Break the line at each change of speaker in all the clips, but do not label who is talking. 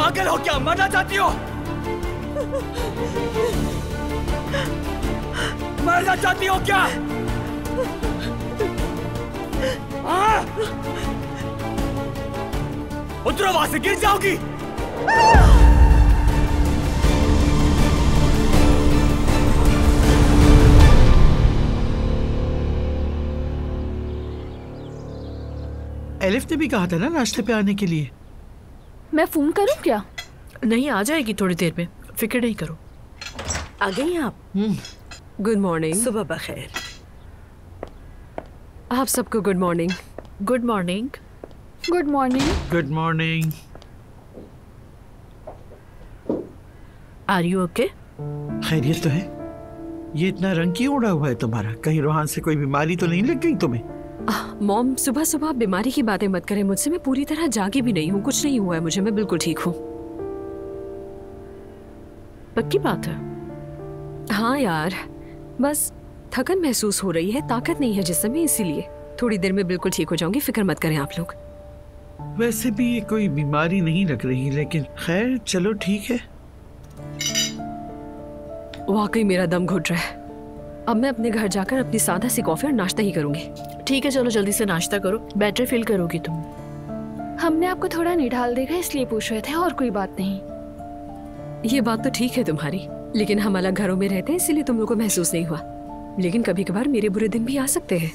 पागल हो क्या? मरना चाहती हो? मरना चाहती हो क्या? उतरो, वहां से गिर जाओगी।
एलिफ ने भी कहा था ना नाश्ते पे आने के लिए।
मैं फोन करूं क्या?
नहीं, आ जाएगी थोड़ी देर में, फिक्र नहीं करो।
आ गई आप? Good morning. सुबह बखैर। आप सबको good morning.
Good morning.
Good morning.
Good morning.
Are you okay?
खैरियत तो है। ये इतना रंग क्यों उड़ा हुआ है तुम्हारा? कहीं रोहान से कोई बीमारी तो नहीं लग गई तुम्हें?
मॉम, सुबह सुबह आप बीमारी की बातें मत करें मुझसे। मैं पूरी तरह जागी भी नहीं हूँ, कुछ नहीं हुआ है मुझे, मैं बिल्कुल ठीक हूँ।
पक्की बात है?
हाँ यार, बस थकन महसूस हो रही है, ताकत नहीं है जिस्म में, इसीलिए। थोड़ी देर में बिल्कुल ठीक हो जाऊंगी, फिक्र मत करें आप लोग।
वैसे भी ये कोई बीमारी नहीं लग रही, लेकिन खैर चलो ठीक है।
वाकई मेरा दम घुट रहा है। अब मैं अपने घर जाकर अपनी सादा सी कॉफी और नाश्ता ही करूंगी।
ठीक है, चलो जल्दी से नाश्ता करो, बेटर फील करोगी तुम।
हमने आपको थोड़ा निढाल देखा इसलिए पूछ रहे थे, और कोई बात नहीं।
ये बात तो ठीक है तुम्हारी, लेकिन हम अलग घरों में रहते हैं इसीलिए तुम लोग को महसूस नहीं हुआ। लेकिन कभी कभार मेरे बुरे दिन भी आ सकते हैं।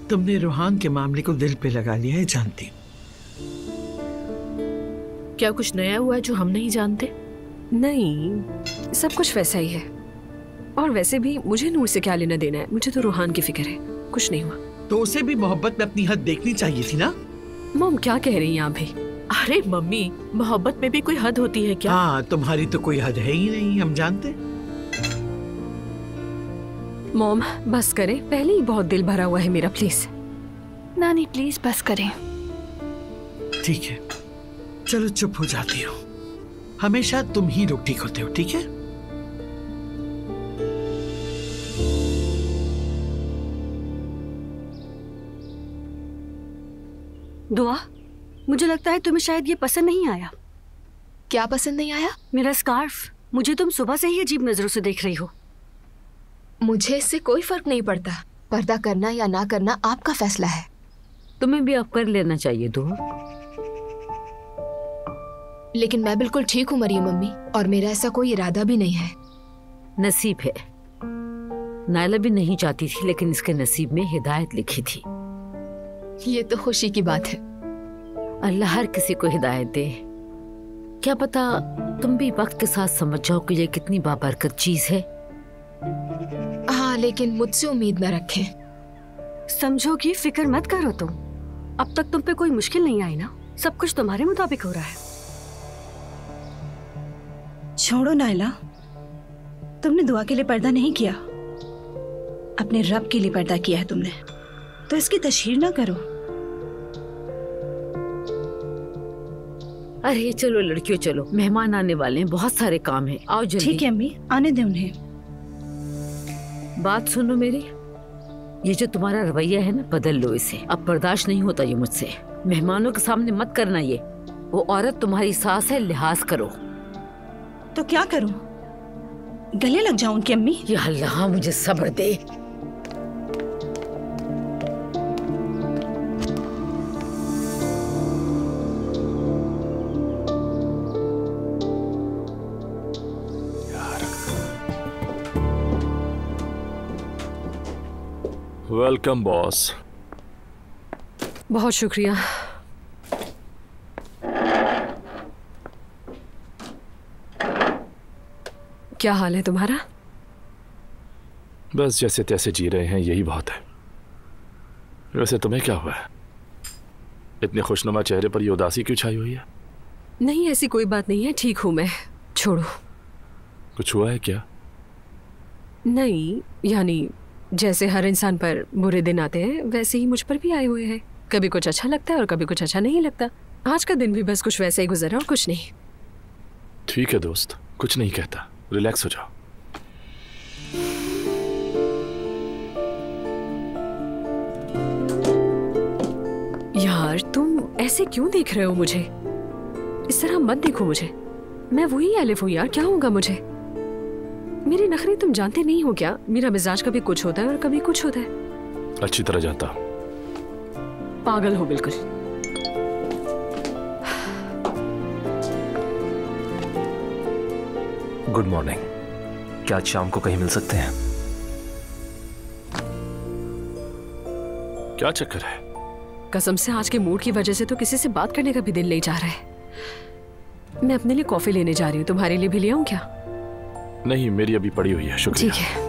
तुमने रोहान के मामले को दिल पे लगा लिया है, जानती।
क्या कुछ नया हुआ है जो हम नहीं जानते?
नहीं, सब कुछ वैसा ही है। और वैसे भी मुझे नूर से क्या लेना देना है, मुझे तो रोहान की फिक्र है, कुछ नहीं हुआ।
तो उसे भी मोहब्बत में अपनी हद देखनी चाहिए थी ना।
मॉम क्या कह रही हैं आप भी?
अरे मम्मी, मोहब्बत में भी कोई हद होती है क्या?
हाँ, तुम्हारी तो कोई हद है ही नहीं, हम जानते।
मॉम बस करें, पहले ही बहुत दिल भरा हुआ है मेरा, प्लीज।
नानी प्लीज बस करें।
ठीक है, चलो चुप हो जाती हो। हमेशा तुम ही लोग ठीक होते हो, ठीक है?
दुआ, मुझे लगता है तुम्हें शायद ये पसंद नहीं आया।
क्या पसंद नहीं आया?
मेरा स्कार्फ। मुझे तुम सुबह से ही अजीब नजरों से देख रही हो।
मुझे इससे कोई फर्क नहीं पड़ता। पर्दा करना या ना करना आपका फैसला है।
तुम्हें भी अब कर लेना चाहिए दुआ।
लेकिन मैं बिल्कुल ठीक हूँ मरियम मम्मी, और मेरा ऐसा कोई इरादा भी नहीं है।
नसीब है। नायला भी नहीं चाहती थी, लेकिन इसके नसीब में हिदायत लिखी थी।
ये तो खुशी की बात है।
अल्लाह हर किसी को हिदायत दे। क्या पता तुम भी वक्त के साथ समझ जाओ कि ये कितनी बाबरकत चीज है।
हाँ, लेकिन मुझसे उम्मीद न रखें।
समझो कि फिक्र मत करो तुम। अब तक तुम पे कोई मुश्किल नहीं आई ना, सब कुछ तुम्हारे मुताबिक हो रहा है।
छोड़ो नायला, तुमने दुआ के लिए पर्दा नहीं किया, अपने रब के लिए पर्दा किया है तुमने, तो इसकी तशहीर ना करो।
अरे चलो लड़कियों, चलो, मेहमान आने वाले हैं, बहुत सारे काम हैं, आओ जल्दी।
ठीक है अम्मी, आने दे उन्हें।
बात सुनो मेरी, ये जो तुम्हारा रवैया है ना, बदल लो इसे। अब बर्दाश्त नहीं होता ये मुझसे। मेहमानों के सामने मत करना ये। वो औरत तुम्हारी सास है, लिहाज करो।
तो क्या करूं? गले लग जाऊं उनकी अम्मी?
या अल्लाह मुझे सब्र दे।
Welcome boss.
बहुत शुक्रिया। क्या हाल है तुम्हारा?
बस जैसे तैसे जी रहे हैं, यही बहुत है। वैसे तुम्हें क्या हुआ है? इतने खुशनुमा चेहरे पर ये उदासी क्यों छाई हुई है?
नहीं, ऐसी कोई बात नहीं है, ठीक हूं मैं, छोड़ो।
कुछ हुआ है क्या?
नहीं, यानी जैसे हर इंसान पर बुरे दिन आते हैं, वैसे ही मुझ पर भी आए हुए हैं। कभी कुछ अच्छा लगता है और कभी कुछ अच्छा नहीं लगता। आज का दिन भी बस कुछ वैसे ही गुजरा और कुछ नहीं।
ठीक है दोस्त, कुछ नहीं कहता, रिलैक्स हो जाओ।
यार तुम ऐसे क्यों देख रहे हो मुझे? इस तरह मत देखो मुझे, मैं वही एलिफ हूँ यार, क्या होगा मुझे? मेरे नखरे तुम जानते नहीं हो क्या? मेरा मिजाज कभी कुछ होता है और कभी कुछ होता है।
अच्छी तरह जानता।
पागल हो बिल्कुल।
Good morning. क्या आज शाम को कहीं मिल सकते हैं?
क्या चक्कर है?
कसम से आज के मूड की वजह से तो किसी से बात करने का भी दिल नहीं चाह रहा है। मैं अपने लिए कॉफी लेने जा रही हूँ, तुम्हारे लिए भी ले आऊं क्या?
नहीं, मेरी अभी पड़ी हुई है, शुक्रिया।
ठीक है।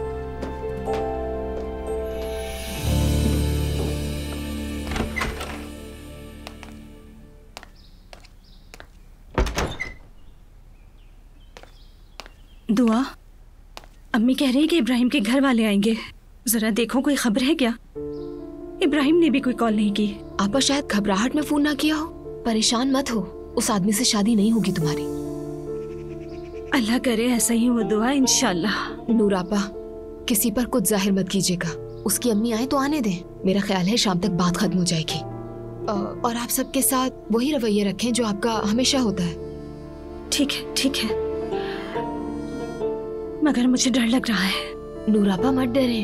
दुआ, अम्मी कह रही है कि इब्राहिम के घर वाले आएंगे, जरा देखो कोई खबर है क्या? इब्राहिम ने भी कोई कॉल नहीं की।
आपा शायद घबराहट में फोन ना किया हो। परेशान मत हो, उस आदमी से शादी नहीं होगी तुम्हारी।
अल्लाह करे ऐसा ही हो दुआ, इंशाल्लाह।
नूर आपा, किसी पर कुछ जाहिर मत कीजिएगा। उसकी अम्मी आए तो आने दें, मेरा ख्याल है शाम तक बात खत्म हो जाएगी। और आप सबके साथ वही रवैया रखें जो आपका हमेशा होता है।
ठीक है, ठीक है, मगर मुझे डर लग रहा है।
नूर आपा मत डरे,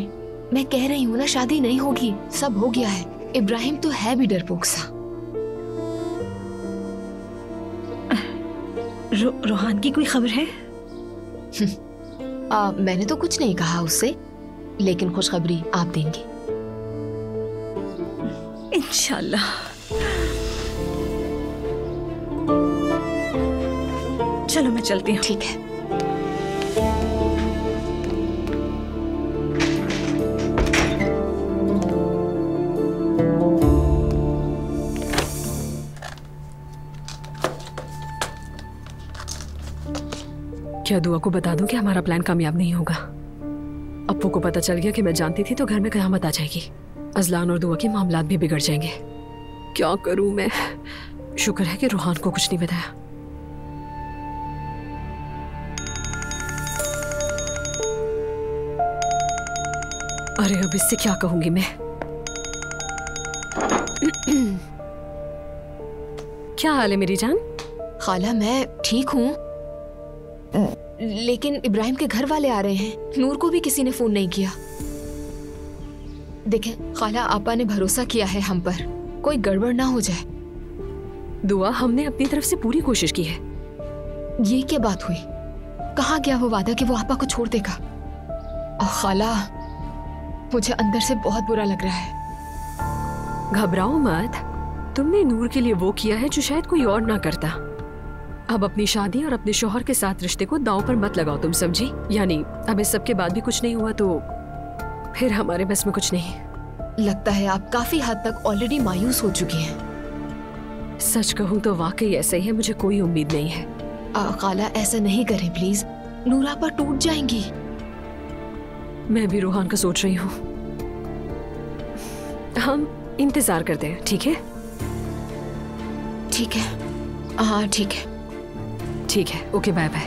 मैं कह रही हूँ ना शादी नहीं होगी, सब हो गया है। इब्राहिम तो है भी डरपोक सा।
रोहान की कोई खबर है?
मैंने तो कुछ नहीं कहा उससे, लेकिन खुशखबरी आप देंगे
इंशाल्लाह। चलो मैं चलती हूँ।
ठीक है।
क्या दुआ को बता दूं कि हमारा प्लान कामयाब नहीं होगा? अप्पू को पता चल गया कि मैं जानती थी तो घर में कयामत आ जाएगी। अजलान और दुआ के मामलात भी बिगड़ जाएंगे। क्या करूं मैं? शुक्र है कि रोहान को कुछ नहीं बताया। अरे अब इससे क्या कहूंगी मैं? क्या हाल है मेरी जान?
खाला मैं ठीक हूँ, लेकिन इब्राहिम के घर वाले आ रहे हैं। नूर को भी किसी ने फोन नहीं किया। देखें खाला, आपा ने भरोसा किया है हम पर, कोई गड़बड़ ना हो जाए।
दुआ, हमने अपनी तरफ से पूरी कोशिश की है।
ये क्या बात हुई? कहाँ गया वो वादा कि वो आपा को छोड़ देगा? खाला, मुझे अंदर से बहुत बुरा लग रहा है।
घबराओ मत, तुमने नूर के लिए वो किया है जो शायद कोई और ना करता। अब अपनी शादी और अपने शौहर के साथ रिश्ते को दांव पर मत लगाओ, तुम समझी? यानी अब इस सब के बाद भी कुछ नहीं हुआ तो फिर हमारे बस में कुछ नहीं।
लगता है आप काफी हद तक ऑलरेडी मायूस हो चुकी हैं।
सच कहूँ तो वाकई ऐसा ही है, मुझे कोई उम्मीद नहीं है।
खाला ऐसा नहीं करें प्लीज, नूरा पर टूट जाएंगी।
मैं भी रोहान का सोच रही हूँ। हम इंतजार करते हैं, ठीक है?
ठीक है, हाँ ठीक है।
ठीक है, ओके, बाय बाय।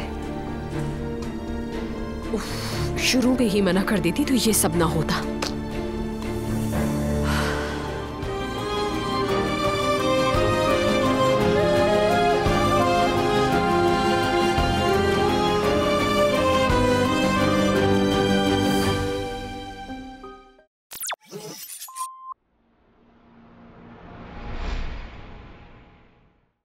शुरू में ही मना कर देती तो ये सब ना होता।